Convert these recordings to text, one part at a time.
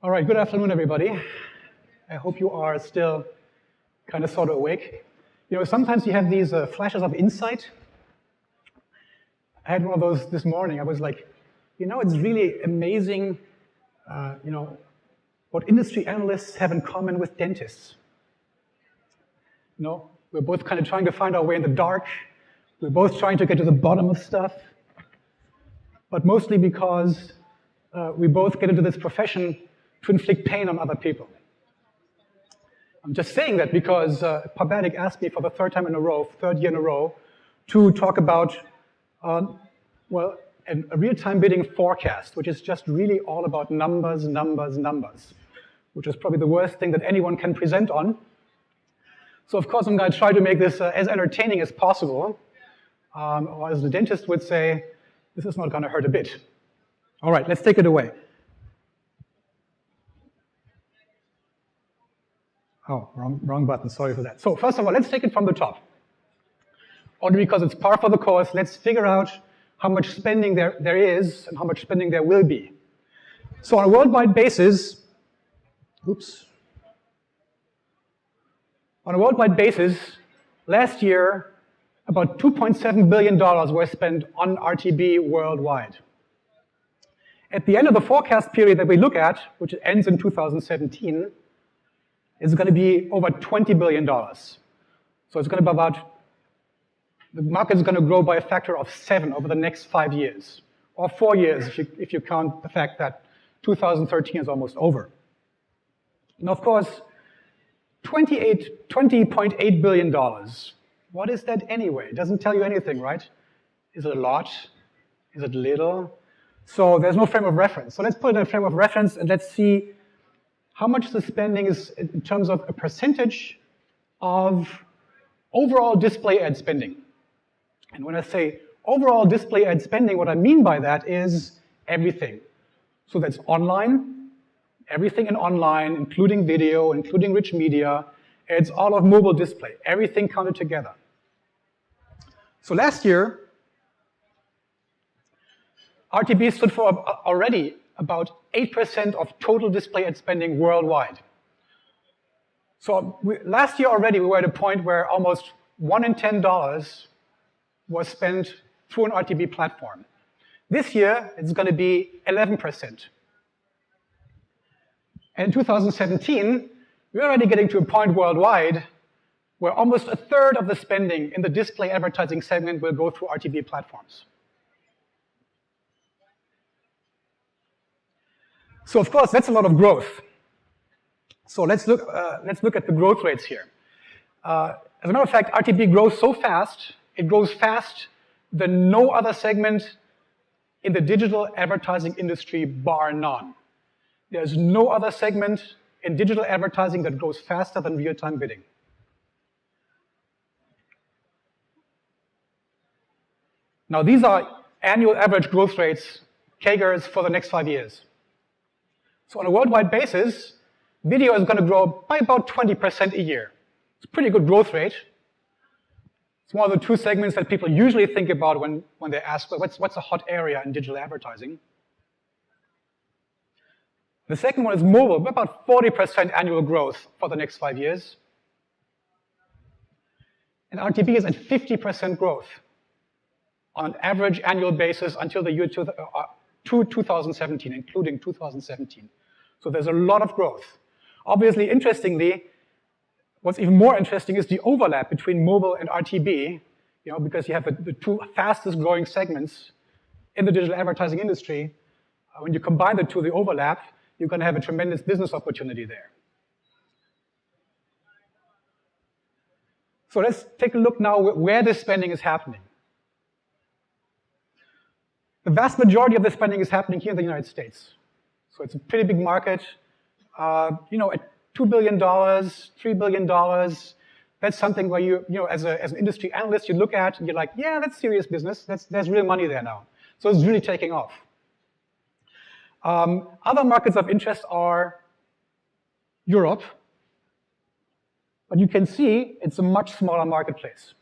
All right, good afternoon, everybody. I hope you are still kind of sort of awake. You know, sometimes you have these flashes of insight. I had one of those this morning. I was like, you know, it's really amazing, what industry analysts have in common with dentists. You know, we're both kind of trying to find our way in the dark. We're both trying to get to the bottom of stuff, but mostly because we both get into this profession to inflict pain on other people. I'm just saying that because Pabadik asked me for the third year in a row, to talk about, a real-time bidding forecast, which is just really all about numbers, which is probably the worst thing that anyone can present on. So of course I'm going to try to make this as entertaining as possible, or as the dentist would say, this is not going to hurt a bit. All right, let's take it away. Oh, wrong button, sorry for that. So first of all, let's take it from the top. Only because it's par for the course, let's figure out how much spending there is and how much spending there will be. So on a worldwide basis, last year, about $2.7 billion were spent on RTB worldwide. At the end of the forecast period that we look at, which ends in 2017, it's going to be over $20 billion. So it's going to be the market is going to grow by a factor of 7 over the next 5 years, or 4 years if you count the fact that 2013 is almost over. And of course, $20.8 billion, what is that anyway? It doesn't tell you anything, right? Is it a lot? Is it little? So there's no frame of reference. So let's put it in a frame of reference and let's see how much the spending is in terms of a percentage of overall display ad spending. And when I say overall display ad spending, what I mean by that is everything. So that's online, everything in online, including video, including rich media. It's all of mobile display, everything counted together. So last year, RTB stood for already about 8% of total display ad spending worldwide. So last year already we were at a point where almost $1 in $10 was spent through an RTB platform. This year it's going to be 11%. And in 2017, we're already getting to a point worldwide where almost a third of the spending in the display advertising segment will go through RTB platforms. So of course, that's a lot of growth. So let's look at the growth rates here. As a matter of fact, RTB grows so fast, it grows fast than no other segment in the digital advertising industry, bar none. There's no other segment in digital advertising that grows faster than real-time bidding. Now these are annual average growth rates, CAGRs, for the next 5 years. So on a worldwide basis, video is going to grow by about 20% a year. It's a pretty good growth rate. It's one of the two segments that people usually think about when they ask, well, what's a hot area in digital advertising? The second one is mobile, about 40% annual growth for the next 5 years. And RTB is at 50% growth on an average annual basis until the year 2017, including 2017. So there's a lot of growth. Obviously, interestingly, what's even more interesting is the overlap between mobile and RTB, because you have the two fastest growing segments in the digital advertising industry. When you combine the two, the overlap, you're going to have a tremendous business opportunity there. So let's take a look now where this spending is happening. The vast majority of the spending is happening here in the United States. So it's a pretty big market. At $2 billion, $3 billion, that's something where as an industry analyst, you look at and you're like, yeah, that's serious business. There's real money there now. So it's really taking off. Other markets of interest are Europe, But you can see it's a much smaller marketplace.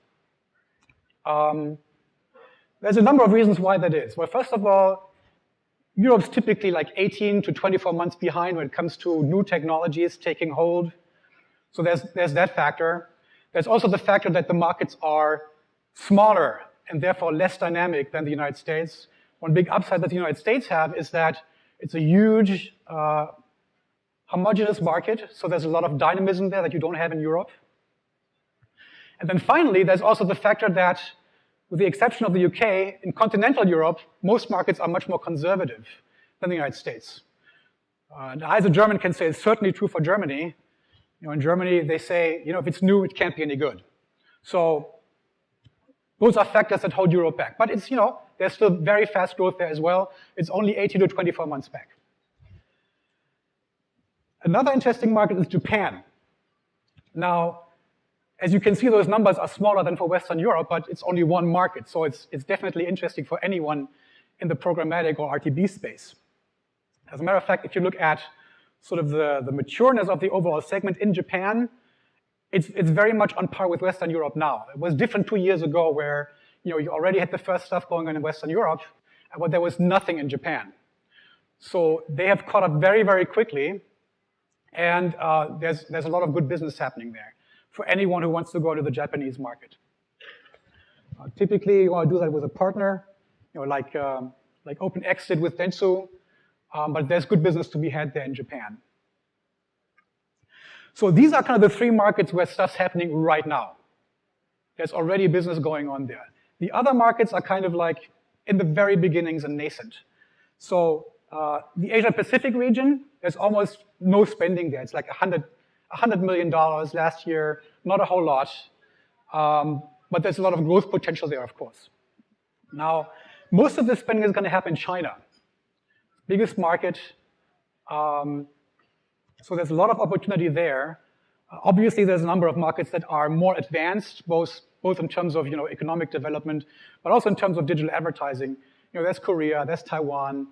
There's a number of reasons why that is. Well, first of all, Europe's typically like 18 to 24 months behind when it comes to new technologies taking hold. So there's that factor. There's also the factor that the markets are smaller and therefore less dynamic than the United States. One big upside that the United States have is that it's a huge homogeneous market, so there's a lot of dynamism there that you don't have in Europe. And then finally, there's also the factor that, with the exception of the UK, in continental Europe, most markets are much more conservative than the United States. And I, as a German, can say it's certainly true for Germany. In Germany, they say, if it's new, it can't be any good. So those are factors that hold Europe back. But it's, there's still very fast growth there as well. It's only 18 to 24 months back. Another interesting market is Japan. Now, as you can see, those numbers are smaller than for Western Europe, but it's only one market. So it's definitely interesting for anyone in the programmatic or RTB space. As a matter of fact, if you look at sort of the matureness of the overall segment in Japan, it's very much on par with Western Europe now. It was different 2 years ago where you already had the first stuff going on in Western Europe, but there was nothing in Japan. So they have caught up very, very quickly, and there's a lot of good business happening there for anyone who wants to go to the Japanese market. Typically, you want to do that with a partner, like OpenX did with Dentsu, but there's good business to be had there in Japan. So these are kind of the three markets where stuff's happening right now. There's already business going on there. The other markets are kind of like in the very beginnings and nascent. So the Asia-Pacific region, there's almost no spending there. It's like $100 million last year, not a whole lot, but there's a lot of growth potential there, of course. Now, most of the spending is going to happen in China, biggest market, so there's a lot of opportunity there. Obviously, there's a number of markets that are more advanced, both in terms of economic development, but also in terms of digital advertising. There's Korea, there's Taiwan,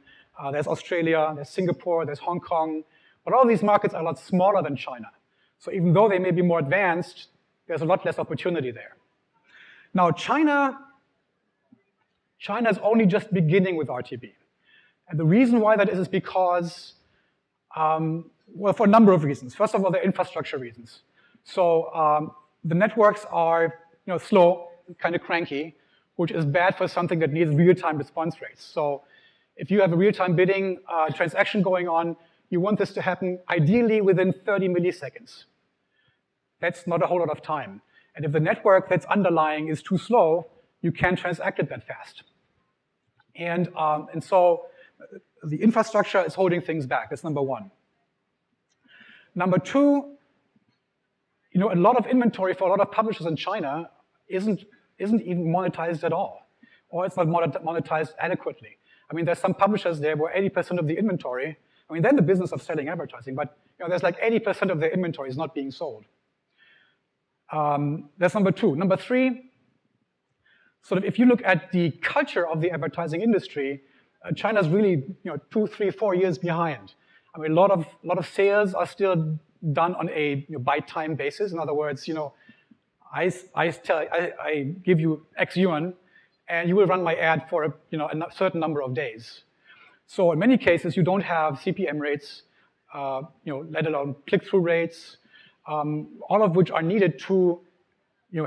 there's Australia, there's Singapore, there's Hong Kong, but all these markets are a lot smaller than China. So even though they may be more advanced, there's a lot less opportunity there. Now, China's only just beginning with RTB. And the reason why that is because, well, for a number of reasons. First of all, the infrastructure reasons. So the networks are slow, kind of cranky, which is bad for something that needs real-time response rates. So if you have a real-time bidding transaction going on, you want this to happen ideally within 30 milliseconds. That's not a whole lot of time. And if the network that's underlying is too slow, you can't transact it that fast. And so the infrastructure is holding things back. That's number one. Number two, a lot of inventory for a lot of publishers in China isn't even monetized at all, or it's not monetized adequately. I mean, there's some publishers there where 80% of the inventory, they're in the business of selling advertising, but there's like 80% of their inventory is not being sold. That's number two. Number three, sort of if you look at the culture of the advertising industry, China's really 2, 3, 4 years behind. A lot of sales are still done on a by time basis. In other words, I give you X yuan, and you will run my ad for a certain number of days. So in many cases, you don't have CPM rates, let alone click-through rates, all of which are needed to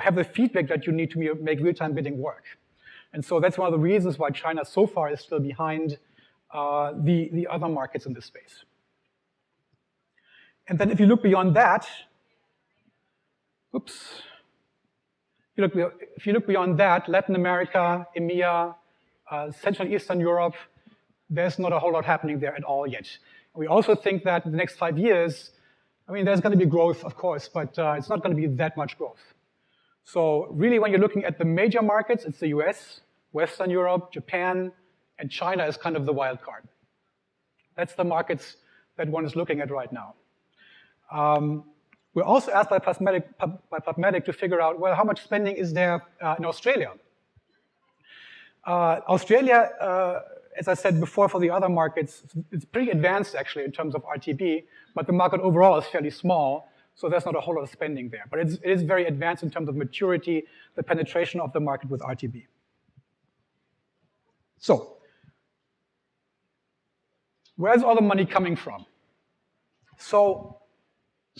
have the feedback that you need to make real-time bidding work. And so that's one of the reasons why China so far is still behind the other markets in this space. And then if you look beyond that, if you look beyond that, Latin America, EMEA, Central and Eastern Europe, there's not a whole lot happening there at all yet. We also think that in the next 5 years, there's going to be growth, of course, but it's not going to be that much growth. So really, when you're looking at the major markets, it's the US, Western Europe, Japan, and China is kind of the wild card. That's the markets that one is looking at right now. We're also asked by PubMatic to figure out, well, how much spending is there in Australia? Australia, as I said before, for the other markets, it's pretty advanced actually in terms of RTB, but the market overall is fairly small. So there's not a whole lot of spending there. But it is very advanced in terms of maturity, the penetration of the market with RTB. So where's all the money coming from? So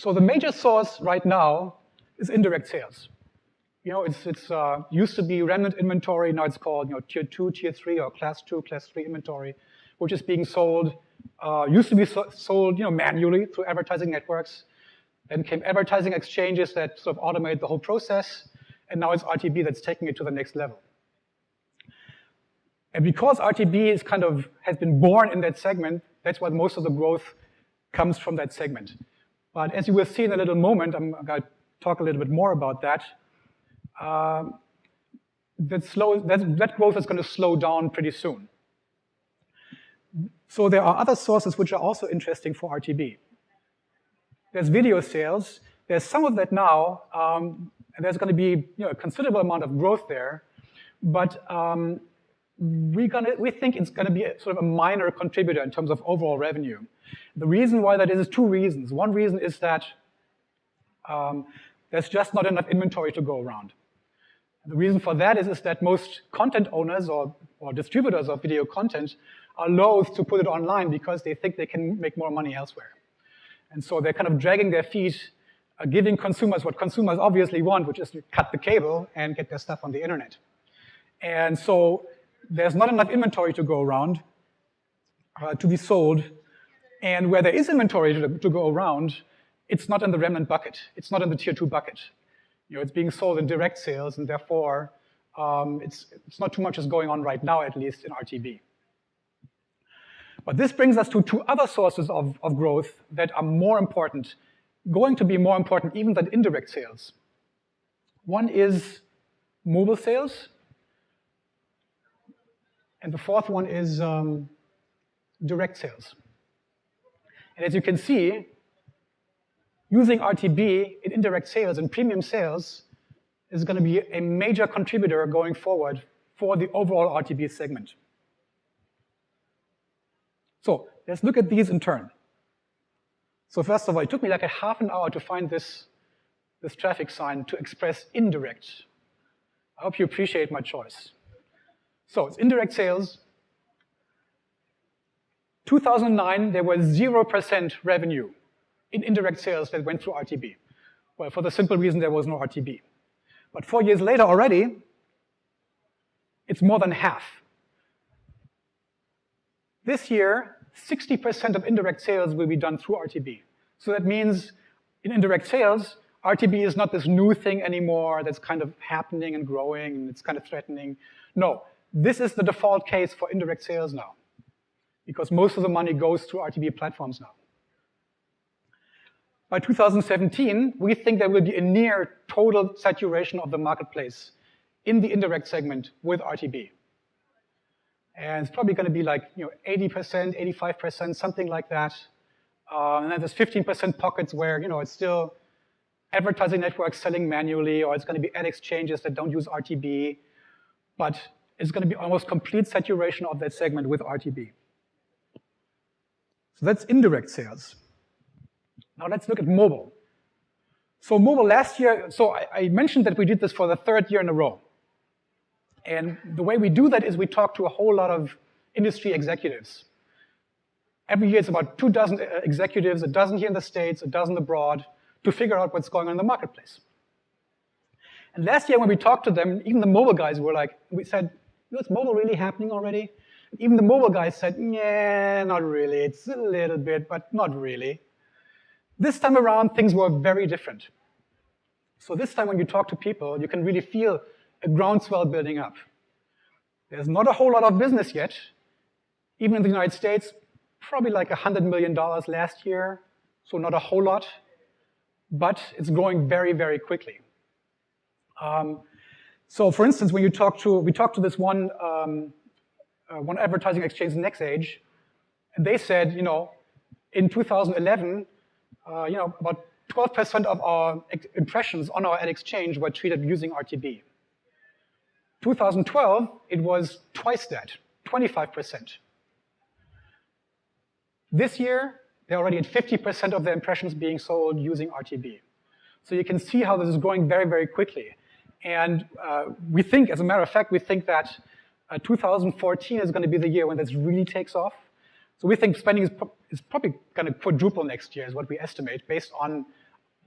the major source right now is indirect sales. You know, it's used to be remnant inventory. Now it's called tier 2, tier 3, or class 2, class 3 inventory, which is being sold. Used to be sold manually through advertising networks. Then came advertising exchanges that sort of automate the whole process. And now it's RTB that's taking it to the next level. And because RTB is has been born in that segment, that's why most of the growth comes from that segment. But as you will see in a little moment, I'm going to talk a little bit more about that. That growth is going to slow down pretty soon. So there are other sources which are also interesting for RTB. There's video sales. There's some of that now, and there's going to be a considerable amount of growth there. But we think it's going to be sort of a minor contributor in terms of overall revenue. The reason why that is two reasons. One reason is that there's just not enough inventory to go around. The reason for that is that most content owners or distributors of video content are loath to put it online because they think they can make more money elsewhere. And so they're kind of dragging their feet, giving consumers what consumers obviously want, which is to cut the cable and get their stuff on the internet. And so there's not enough inventory to go around, to be sold. And where there is inventory to go around, it's not in the remnant bucket. It's not in the tier 2 bucket. It's being sold in direct sales, and therefore it's not too much is going on right now, at least in RTB. But this brings us to two other sources of growth that are more important, going to be more important even than indirect sales. One is mobile sales, and the fourth one is direct sales. And as you can see, using RTB in indirect sales and premium sales is going to be a major contributor going forward for the overall RTB segment. So let's look at these in turn. So first of all, it took me like a half an hour to find this traffic sign to express indirect. I hope you appreciate my choice. So it's indirect sales. 2009, there was 0% revenue in indirect sales that went through RTB. Well, for the simple reason there was no RTB. But 4 years later already, it's more than half. This year, 60% of indirect sales will be done through RTB. So that means in indirect sales, RTB is not this new thing anymore that's kind of happening and growing and it's kind of threatening. No, this is the default case for indirect sales now, because most of the money goes through RTB platforms now. By 2017, we think there will be a near total saturation of the marketplace in the indirect segment with RTB. And it's probably going to be like 80%, 85%, something like that. And then there's 15% pockets where it's still advertising networks selling manually, or it's going to be ad exchanges that don't use RTB. But it's going to be almost complete saturation of that segment with RTB. So that's indirect sales. Now let's look at mobile. So mobile last year, so I mentioned that we did this for the third year in a row. And the way we do that is we talk to a whole lot of industry executives. Every year it's about 24 executives, 12 here in the States, 12 abroad, to figure out what's going on in the marketplace. And last year when we talked to them, even the mobile guys were like, we said, is mobile really happening already? Even the mobile guys said, yeah, not really. It's a little bit, but not really. This time around, things were very different. So this time when you talk to people, you can really feel a groundswell building up. There's not a whole lot of business yet. Even in the United States, probably like $100 million last year, so not a whole lot, but it's growing very, very quickly. So for instance, when we talked to this one advertising exchange, NextAge, and they said, in 2011, about 12% of our impressions on our ad exchange were treated using RTB. 2012, it was twice that, 25%. This year, they're already at 50% of their impressions being sold using RTB. So you can see how this is growing very, very quickly. And we think, as a matter of fact, we think that 2014 is going to be the year when this really takes off. So we think spending is probably going to quadruple next year, is what we estimate, based on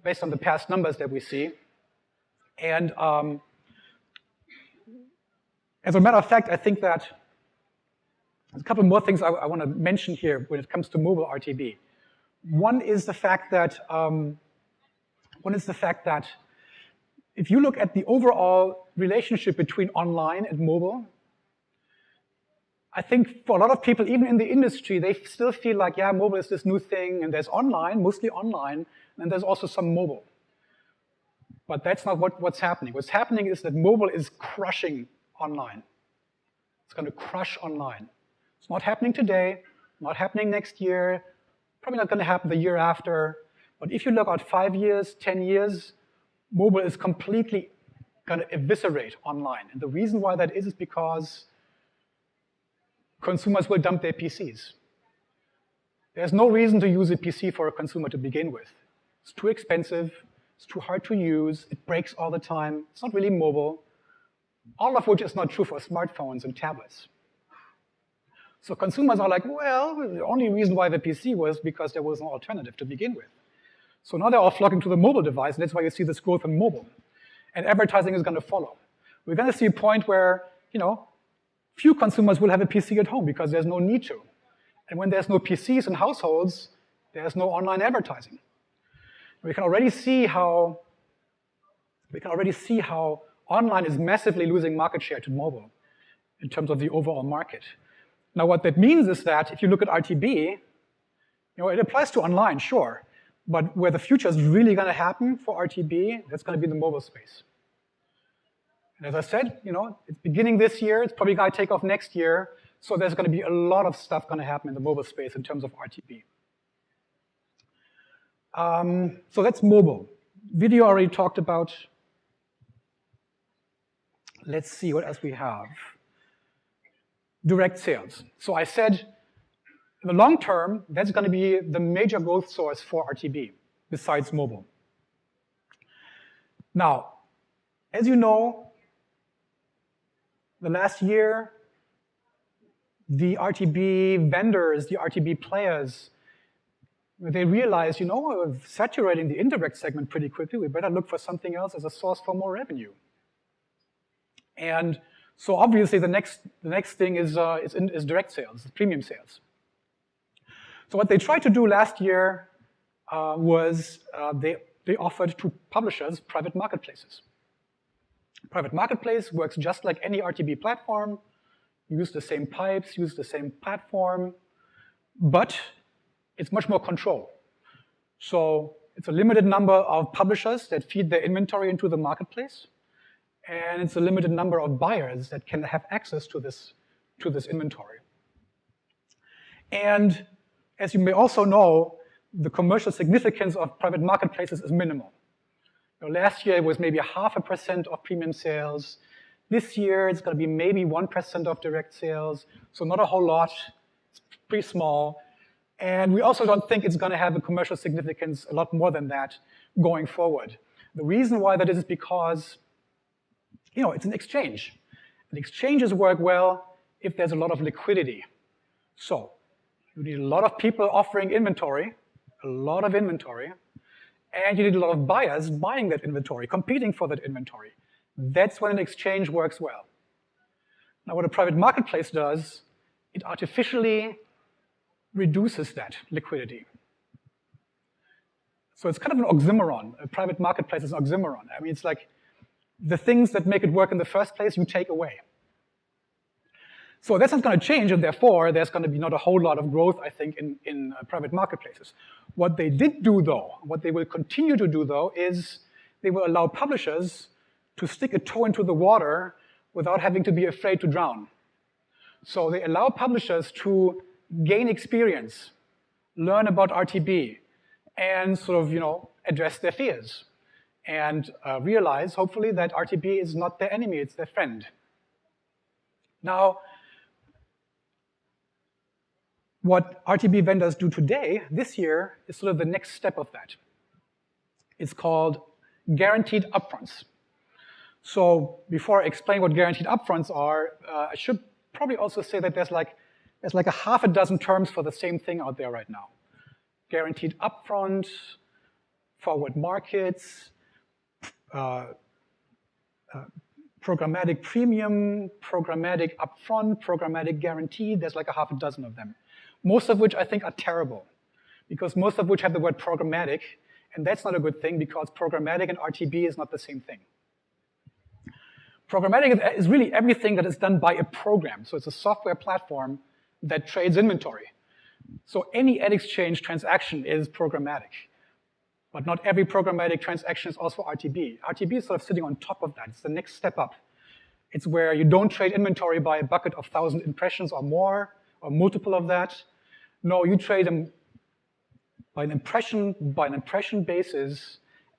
the past numbers that we see. And as a matter of fact, I think that there's a couple more things I want to mention here when it comes to mobile RTB. One is the fact that if you look at the overall relationship between online and mobile, I think for a lot of people, even in the industry, they still feel like, yeah, mobile is this new thing, and there's online, mostly online, and there's also some mobile. But that's not what's happening. What's happening is that mobile is crushing online. It's going to crush online. It's not happening today, not happening next year, probably not going to happen the year after. But if you look at 5 years, 10 years, mobile is completely going to eviscerate online. And the reason why that is because consumers will dump their PCs. There's no reason to use a PC for a consumer to begin with. It's too expensive, it's too hard to use, it breaks all the time, it's not really mobile, all of which is not true for smartphones and tablets. So consumers are like, well, the only reason why the PC was because there was an alternative to begin with. So now they're all flocking to the mobile device, and that's why you see this growth in mobile. And advertising is going to follow. We're going to see a point where, few consumers will have a PC at home because there's no need to. And when there's no PCs in households, there's no online advertising. We can already see how online is massively losing market share to mobile in terms of the overall market. Now, what that means is that if you look at RTB, it applies to online, sure, but where the future is really going to happen for RTB, that's going to be the mobile space. And as I said, it's beginning this year, it's probably going to take off next year, so there's going to be a lot of stuff going to happen in the mobile space in terms of RTB. So that's mobile. Video I already talked about. Let's see what else we have. Direct sales. So I said, in the long term, that's going to be the major growth source for RTB, besides mobile. Now, as you know, the last year, the RTB vendors, the RTB players, they realized, we're saturating the indirect segment pretty quickly. We better look for something else as a source for more revenue. And so obviously the next thing is direct sales, premium sales. So what they tried to do last year was they offered to publishers private marketplaces. Private marketplace works just like any RTB platform. Use the same pipes, use the same platform, but it's much more control. So it's a limited number of publishers that feed their inventory into the marketplace, and it's a limited number of buyers that can have access to this inventory. And as you may also know, the commercial significance of private marketplaces is minimal. Last year it was maybe 0.5% of premium sales. This year it's going to be maybe 1% of direct sales, so not a whole lot. It's pretty small. And we also don't think it's going to have a commercial significance a lot more than that going forward. The reason why that is because, it's an exchange. And exchanges work well if there's a lot of liquidity. So you need a lot of people offering inventory, a lot of inventory, and you need a lot of buyers buying that inventory, competing for that inventory. That's when an exchange works well. Now, what a private marketplace does, it artificially reduces that liquidity. So it's kind of an oxymoron. A private marketplace is an oxymoron. I mean, it's like the things that make it work in the first place, you take away. So that's not going to change, and therefore, there's going to be not a whole lot of growth, I think, in private marketplaces. What they did do, though, what they will continue to do, though, is they will allow publishers to stick a toe into the water without having to be afraid to drown. So they allow publishers to gain experience, learn about RTB, and sort of, address their fears, and realize, hopefully, that RTB is not their enemy, it's their friend. Now, What RTB vendors do today, this year, is sort of the next step of that. It's called guaranteed upfronts. So before I explain what guaranteed upfronts are, I should probably also say that there's like a half a dozen terms for the same thing out there right now. Guaranteed upfront, forward markets, programmatic premium, programmatic upfront, programmatic guarantee. There's like a half a dozen of them. Most of which I think are terrible, because most of which have the word programmatic, and that's not a good thing because programmatic and RTB is not the same thing. Programmatic is really everything that is done by a program. So it's a software platform that trades inventory. So any ad exchange transaction is programmatic. But not every programmatic transaction is also RTB. RTB is sort of sitting on top of that. It's the next step up. It's where you don't trade inventory by a bucket of 1,000 impressions or more, or multiple of that. No, you trade them by an impression basis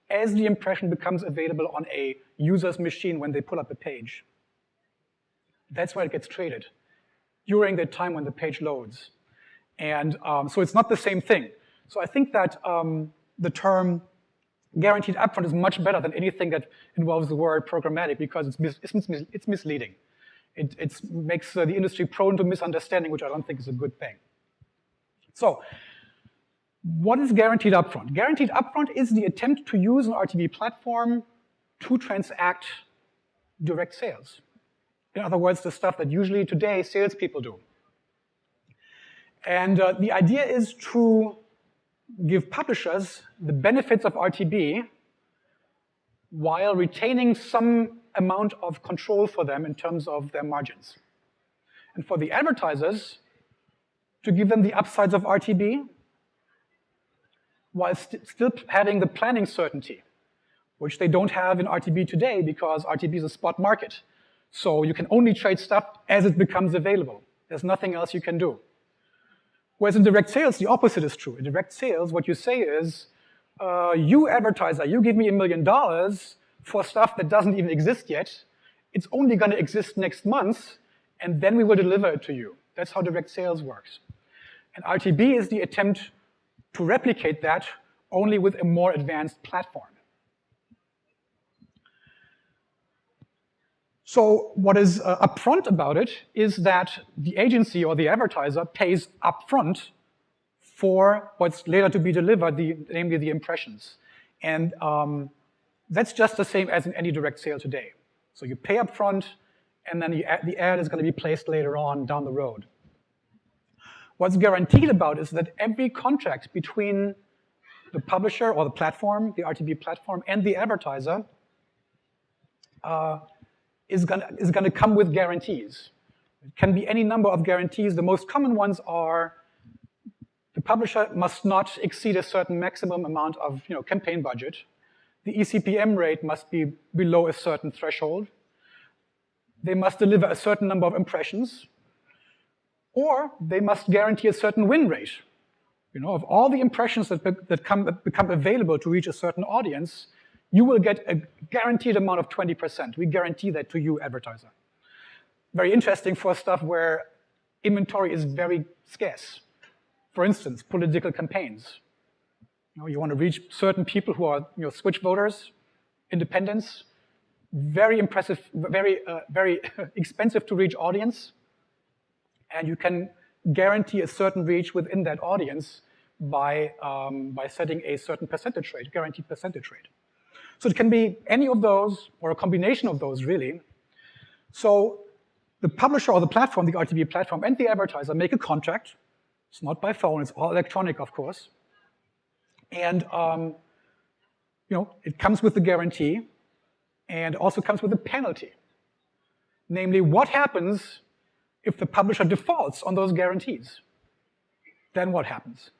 as the impression becomes available on a user's machine when they pull up a page. That's where it gets traded, during the time when the page loads. And so it's not the same thing. So I think that the term guaranteed upfront is much better than anything that involves the word programmatic because it's misleading. It makes the industry prone to misunderstanding, which I don't think is a good thing. So what is guaranteed upfront? Guaranteed upfront is the attempt to use an RTB platform to transact direct sales. In other words, the stuff that usually today salespeople do. And the idea is to give publishers the benefits of RTB while retaining some amount of control for them in terms of their margins. And for the advertisers, to give them the upsides of RTB while still having the planning certainty, which they don't have in RTB today because RTB is a spot market. So you can only trade stuff as it becomes available. There's nothing else you can do. Whereas in direct sales, the opposite is true. In direct sales, what you say is, you advertiser, you give me $1 million for stuff that doesn't even exist yet. It's only going to exist next month, and then we will deliver it to you. That's how direct sales works. And RTB is the attempt to replicate that only with a more advanced platform. So what is upfront about it is that the agency or the advertiser pays upfront for what's later to be delivered, namely the impressions. And that's just the same as in any direct sale today. So you pay upfront, and then the ad is going to be placed later on down the road. What's guaranteed about is that every contract between the publisher or the platform, the RTB platform, and the advertiser is going to come with guarantees. It can be any number of guarantees. The most common ones are the publisher must not exceed a certain maximum amount of campaign budget. The eCPM rate must be below a certain threshold. They must deliver a certain number of impressions. Or they must guarantee a certain win rate. Of all the impressions that become available to reach a certain audience, you will get a guaranteed amount of 20%. We guarantee that to you, advertiser. Very interesting for stuff where inventory is very scarce. For instance, political campaigns. You want to reach certain people who are switch voters, independents, very impressive, very expensive to reach audience. And you can guarantee a certain reach within that audience by setting a certain percentage rate, guaranteed percentage rate. So it can be any of those, or a combination of those, really. So the publisher or the platform, the RTB platform, and the advertiser make a contract. It's not by phone, it's all electronic, of course. And it comes with the guarantee, and also comes with a penalty. Namely, what happens if the publisher defaults on those guarantees? Then what happens?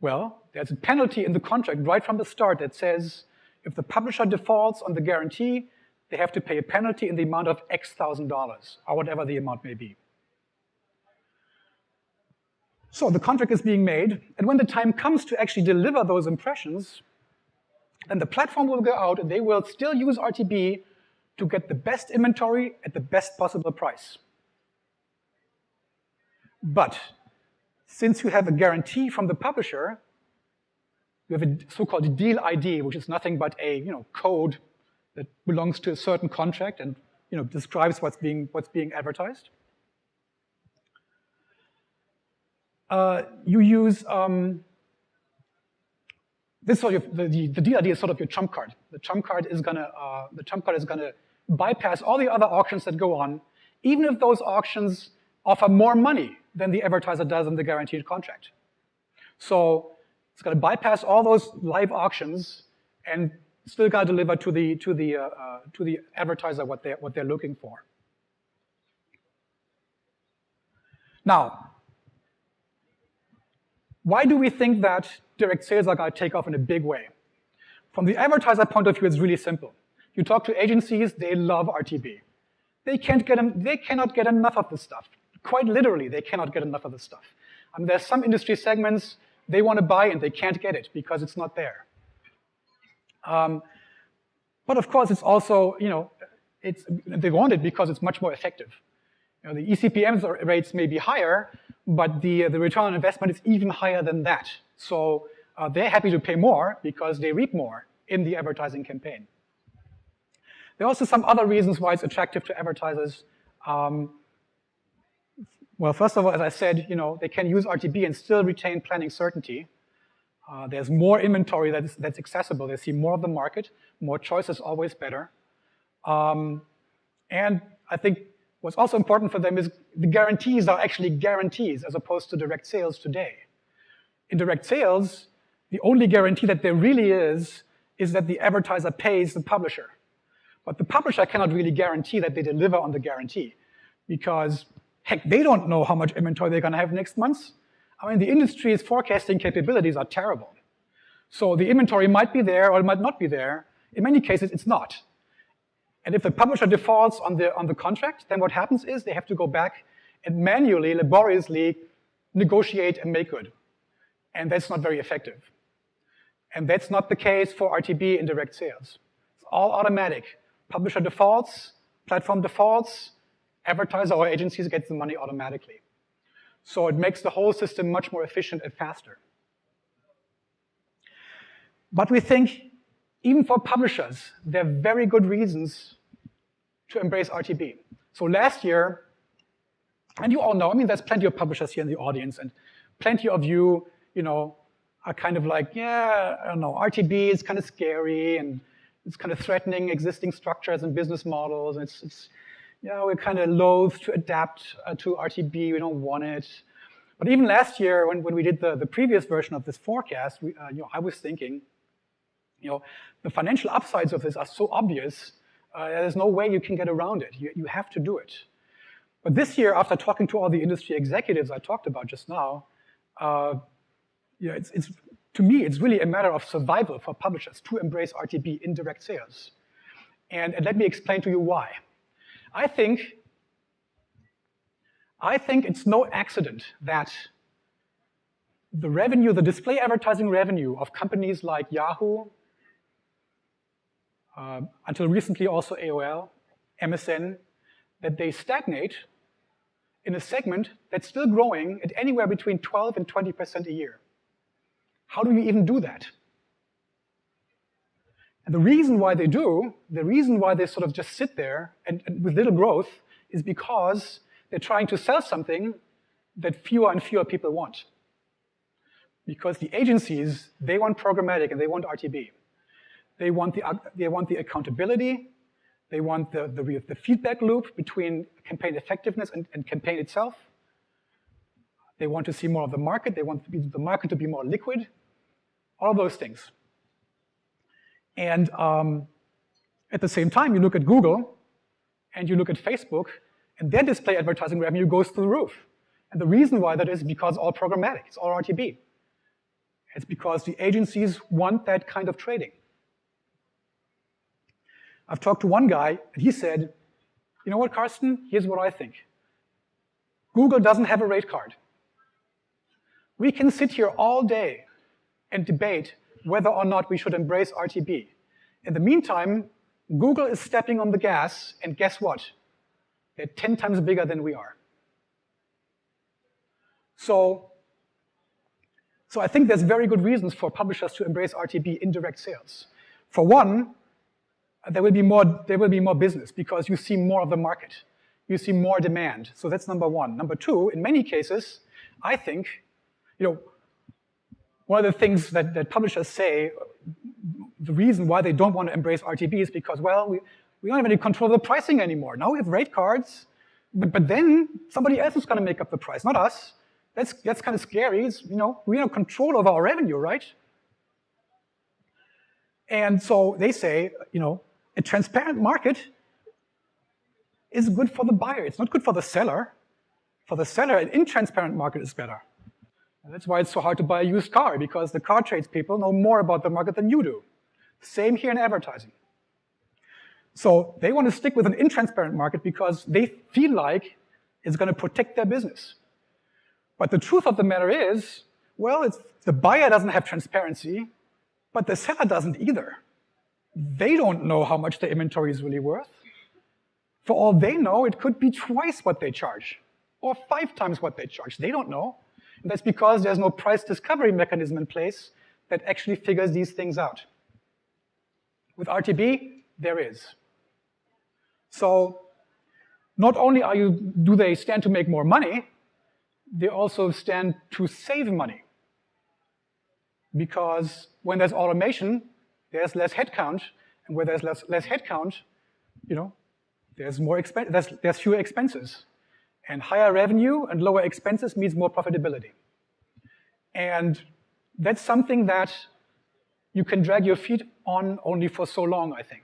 Well, there's a penalty in the contract right from the start that says if the publisher defaults on the guarantee, they have to pay a penalty in the amount of X thousand dollars, or whatever the amount may be. So the contract is being made, and when the time comes to actually deliver those impressions, then the platform will go out and they will still use RTB to get the best inventory at the best possible price. But since you have a guarantee from the publisher, you have a so-called deal ID, which is nothing but a code that belongs to a certain contract and describes what's being advertised. You use this sort of the deal ID is sort of your trump card. The trump card is gonna bypass all the other auctions that go on, even if those auctions offer more money than the advertiser does in the guaranteed contract. So it's going to bypass all those live auctions and still going to deliver to the advertiser what they're looking for. Now, why do we think that direct sales are going to take off in a big way? From the advertiser point of view, it's really simple. You talk to agencies, they love RTB. They cannot get enough of this stuff. Quite literally, they cannot get enough of this stuff. I mean, there's some industry segments they want to buy and they can't get it because it's not there. But of course, it's also, they want it because it's much more effective. The eCPM rates may be higher, but the return on investment is even higher than that. So they're happy to pay more because they reap more in the advertising campaign. There are also some other reasons why it's attractive to advertisers. Well, first of all, as I said, they can use RTB and still retain planning certainty. There's more inventory that's accessible. They see more of the market. More choice is always better. And I think what's also important for them is the guarantees are actually guarantees as opposed to direct sales today. In direct sales, the only guarantee that there really is that the advertiser pays the publisher. But the publisher cannot really guarantee that they deliver on the guarantee because, heck, they don't know how much inventory they're going to have next month. I mean, the industry's forecasting capabilities are terrible. So the inventory might be there or it might not be there. In many cases, it's not. And if the publisher defaults on the contract, then what happens is they have to go back and manually, laboriously negotiate and make good. And that's not very effective. And that's not the case for RTB in direct sales. It's all automatic. Publisher defaults, platform defaults, advertiser or agencies get the money automatically. So it makes the whole system much more efficient and faster. But we think, even for publishers, there are very good reasons to embrace RTB. So last year, and you all know, I mean, there's plenty of publishers here in the audience, and plenty of you, are kind of like, yeah, I don't know, RTB is kind of scary, and it's kind of threatening existing structures and business models. And we're kind of loath to adapt to RTB. We don't want it. But even last year, when we did the previous version of this forecast, I was thinking, the financial upsides of this are so obvious, there's no way you can get around it. You have to do it. But this year, after talking to all the industry executives I talked about just now, to me, it's really a matter of survival for publishers to embrace RTB in direct sales. And let me explain to you why. I think it's no accident that the revenue, the display advertising revenue of companies like Yahoo, until recently also AOL, MSN, that they stagnate in a segment that's still growing at anywhere between 12 and 20% a year. How do you even do that? And the reason why they do, the reason why they sort of just sit there and with little growth is because they're trying to sell something that fewer and fewer people want. Because the agencies, they want programmatic and they want RTB. They want the accountability. They want the feedback loop between campaign effectiveness and campaign itself. They want to see more of the market. They want the market to be more liquid. All of those things. And at the same time, you look at Google and you look at Facebook, and their display advertising revenue goes through the roof. And the reason why that is because all programmatic. It's all RTB. It's because the agencies want that kind of trading. I've talked to one guy, and he said, you know what, Karsten? Here's what I think. Google doesn't have a rate card. We can sit here all day and debate whether or not we should embrace RTB. In the meantime, Google is stepping on the gas, and guess what? They're 10 times bigger than we are. So So I think there's very good reasons for publishers to embrace RTB, indirect sales. For one, there will be more business because you see more of the market. You see more demand. So that's number one. Number two, in many cases, I think, one of the things that publishers say, the reason why they don't want to embrace RTB is because, well, we don't have any control of the pricing anymore. Now we have rate cards, but then somebody else is going to make up the price, not us. That's kind of scary. It's, we're in control of our revenue, right? And so they say, a transparent market is good for the buyer. It's not good for the seller. For the seller, an intransparent market is better. And that's why it's so hard to buy a used car, because the car tradespeople know more about the market than you do. Same here in advertising. So they want to stick with an intransparent market because they feel like it's going to protect their business. But the truth of the matter is, well, the buyer doesn't have transparency, but the seller doesn't either. They don't know how much the inventory is really worth. For all they know, it could be twice what they charge, or 5 times what they charge. They don't know. And that's because there's no price discovery mechanism in place that actually figures these things out. With RTB, there is. So not only do they stand to make more money, they also stand to save money. Because when there's automation, there's less headcount, and where there's less headcount, there's fewer expenses. And higher revenue and lower expenses means more profitability. And that's something that you can drag your feet on only for so long, I think.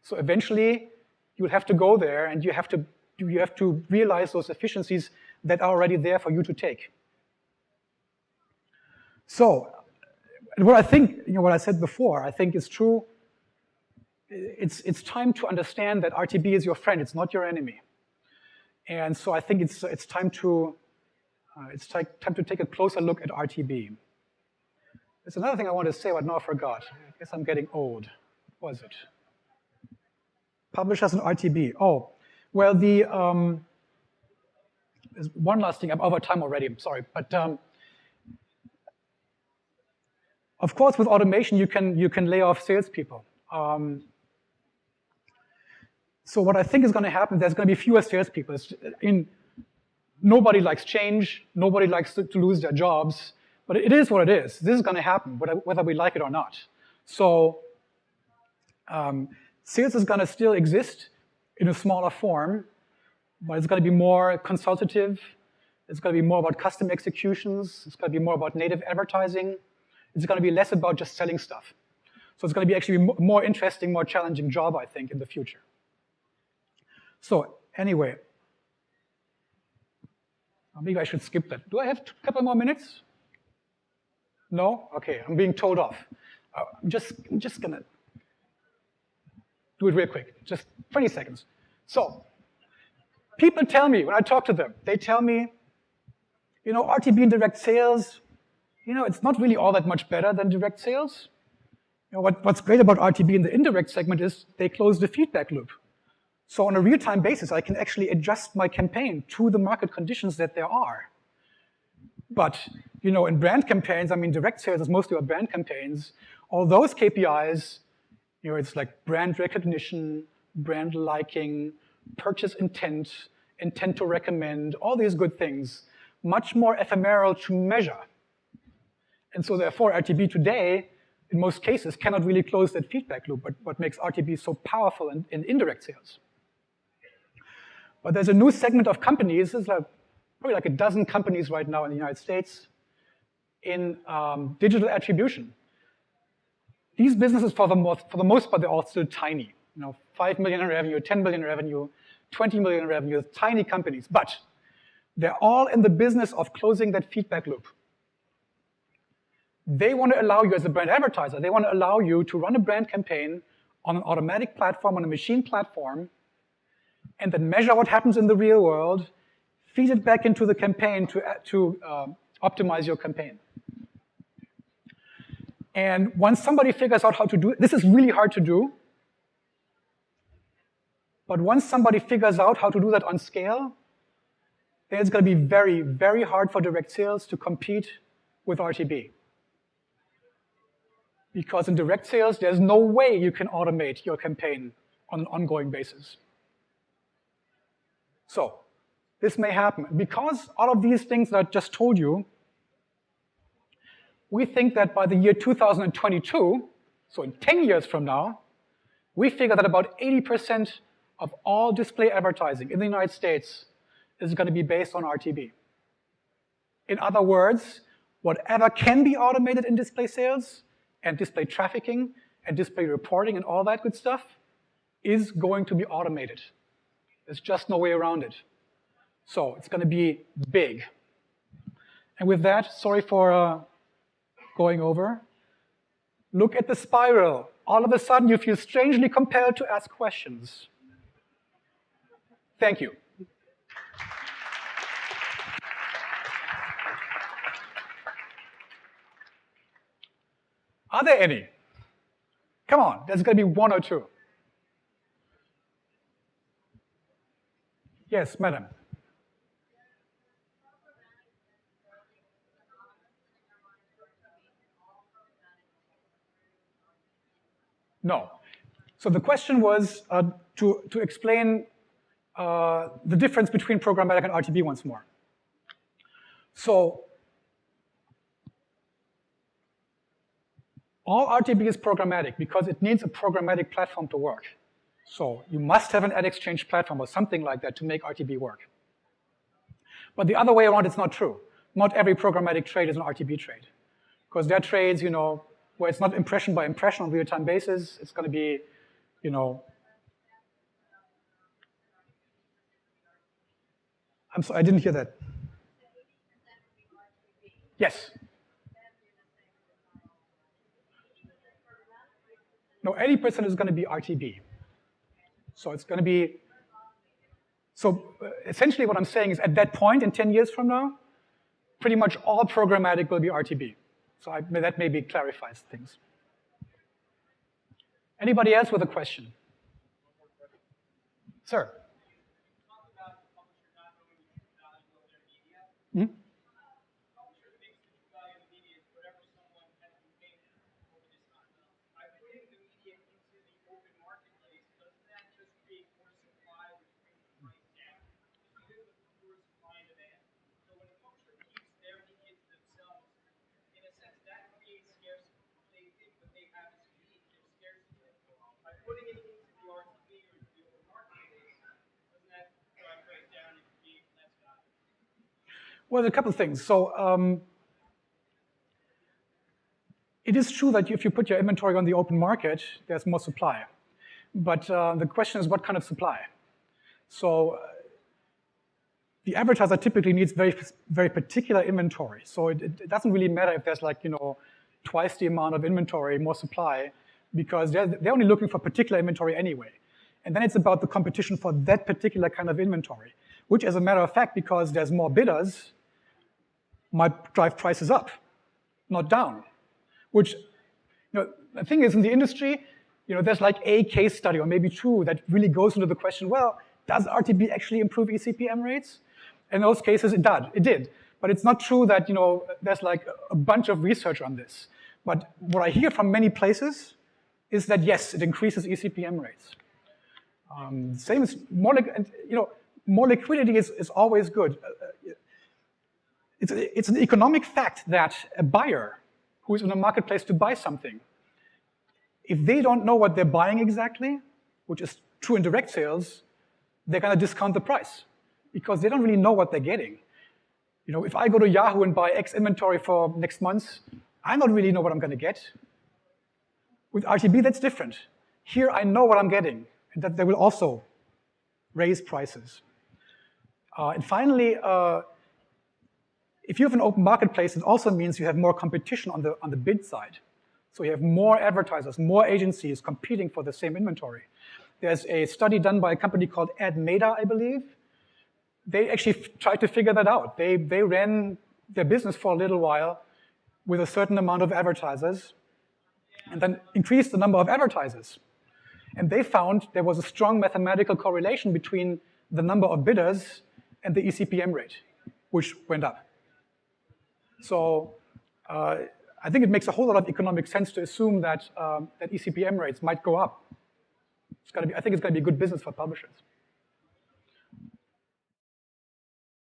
So eventually, you'll have to go there, and you have to realize those efficiencies that are already there for you to take. So, what I think, what I said before, I think is true. It's time to understand that RTB is your friend, it's not your enemy. And so I think it's time to take a closer look at RTB. There's another thing I wanted to say, but now I forgot. I guess I'm getting old. What was it? Publishers and RTB. Oh, well, there's one last thing. I'm over time already. I'm sorry, but of course, with automation, you can lay off salespeople. So what I think is going to happen, there's going to be fewer salespeople. Nobody likes change. Nobody likes to lose their jobs. But it is what it is. This is going to happen, whether we like it or not. So sales is going to still exist in a smaller form, but it's going to be more consultative. It's going to be more about custom executions. It's going to be more about native advertising. It's going to be less about just selling stuff. So it's going to be actually a more interesting, more challenging job, I think, in the future. So anyway, maybe I should skip that. Do I have a couple more minutes? No? Okay, I'm being told off. I'm just going to do it real quick, just 20 seconds. So people tell me, when I talk to them, they tell me, RTB in direct sales, it's not really all that much better than direct sales. What's great about RTB in the indirect segment is they close the feedback loop. So on a real-time basis, I can actually adjust my campaign to the market conditions that there are. But, in brand campaigns, direct sales is mostly about brand campaigns. All those KPIs, it's like brand recognition, brand liking, purchase intent, intent to recommend, all these good things, much more ephemeral to measure. And so therefore, RTB today, in most cases, cannot really close that feedback loop, but what makes RTB so powerful in indirect sales. But there's a new segment of companies, there's probably like a dozen companies right now in the United States in digital attribution. These businesses, for the most part, they're all still tiny. 5 million in revenue, 10 million in revenue, 20 million in revenue, tiny companies. But they're all in the business of closing that feedback loop. They want to allow you, as a brand advertiser, they want to allow you to run a brand campaign on an automatic platform, on a machine platform, and then measure what happens in the real world, feed it back into the campaign to optimize your campaign. And once somebody figures out how to do it, this is really hard to do, but once somebody figures out how to do that on scale, then it's going to be very, very hard for direct sales to compete with RTB. Because in direct sales, there's no way you can automate your campaign on an ongoing basis. So this may happen. Because all of these things that I just told you, we think that by the year 2022, so in 10 years from now, we figure that about 80% of all display advertising in the United States is going to be based on RTB. In other words, whatever can be automated in display sales and display trafficking and display reporting and all that good stuff is going to be automated. There's just no way around it. So it's going to be big. And with that, sorry for going over. Look at the spiral. All of a sudden, you feel strangely compelled to ask questions. Thank you. Are there any? Come on, there's going to be one or two. Yes, madam. No. So the question was to explain the difference between programmatic and RTB once more. So all RTB is programmatic because it needs a programmatic platform to work. So you must have an ad exchange platform or something like that to make RTB work. But the other way around, it's not true. Not every programmatic trade is an RTB trade. Because there are trades, you know, where it's not impression by impression on a real-time basis. It's going to be, you know, I'm sorry, I didn't hear that. Yes. No, 80% is going to be RTB. So it's going to be, so essentially what I'm saying is at that point in 10 years from now, pretty much all programmatic will be RTB. So that maybe clarifies things. Anybody else with a question? Sir? Hmm? Well, a couple of things. So it is true that if you put your inventory on the open market, there's more supply. But the question is, what kind of supply? So the advertiser typically needs very, very particular inventory. So it doesn't really matter if there's like, you know, twice the amount of inventory, more supply, because they're only looking for particular inventory anyway. And then it's about the competition for that particular kind of inventory, which as a matter of fact, because there's more bidders, might drive prices up, not down. Which, you know, the thing is in the industry, you know, there's like a case study or maybe two that really goes into the question, well, does RTB actually improve eCPM rates? In those cases, it did. But it's not true that, you know, there's like a bunch of research on this. But what I hear from many places is that yes, it increases eCPM rates. Same as more, you know, more liquidity is always good. It's an economic fact that a buyer who is in a marketplace to buy something, if they don't know what they're buying exactly, which is true in direct sales, they're going to discount the price because they don't really know what they're getting. You know, if I go to Yahoo and buy X inventory for next month, I don't really know what I'm going to get. With RTB, that's different. Here, I know what I'm getting, and that they will also raise prices. And finally, if you have an open marketplace, it also means you have more competition on the bid side. So you have more advertisers, more agencies competing for the same inventory. There's a study done by a company called AdMeta, I believe. They actually tried to figure that out. They ran their business for a little while with a certain amount of advertisers and then increased the number of advertisers. And they found there was a strong mathematical correlation between the number of bidders and the eCPM rate, which went up. So I think it makes a whole lot of economic sense to assume that, that eCPM rates might go up. I think it's going to be good business for publishers.